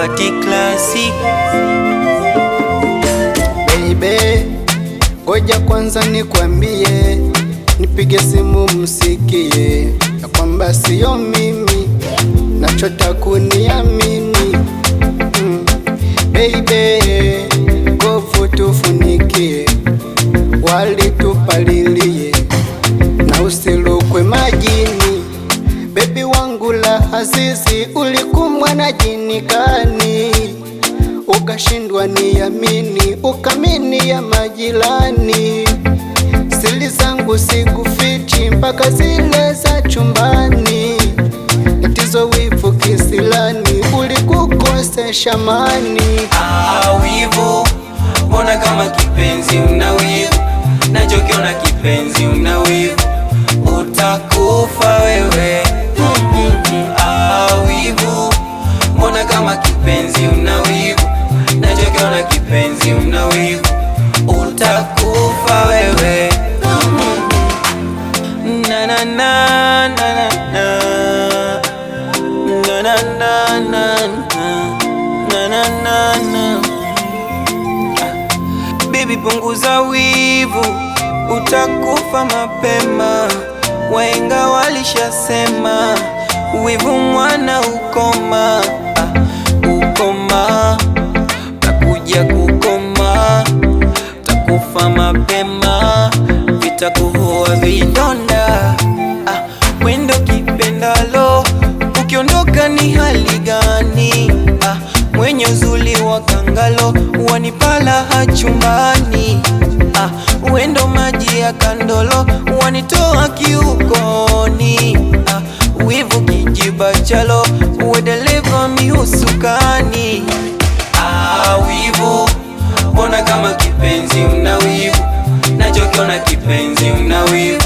party classic. Baby, ngoja kwanza nikwambie, nipige simu msikie ya kwamba sio mimi, nachota kuniamini. Baby, gofu tufunikie, walitupalilie na usilukwe majini. Baby wangu la azizi, ulikumwa na jini gani? Ukashindwa niamini, ukamini ya majirani. Siri zangu sikufichi, mpaka zile za chumbani. Tatizo wivu kisilani, ulikukosesha amani. Wivu, mbona kama kipenzi una wivu? Nachokiona kipenzi una wivu, utakufa wewe. Wivu, mbona kama kipenzi una wivu? Nachokiona kipenzi una wivu, utakufa wewe. Na na na na na na na na na na na na na. Baby, punguza wivu, utakufa mapema. Wahenga walishasema, wivu mwana ukoma. Ukoma, takuja kukoma, takufa mapema, vitakuhoa vidonda. Wendo kipendalo, ukiondoka ni hali gani? Mwenye uzuli wa kangalo, wanipala hachumbani. Wendo maji ya kandolo, wanitoa kiukoni. Wivu kijiba chalo, uwedeleva mihusukani. Wivu, mbona kama kipenzi una wivu? Nachokiona kipenzi una wivu,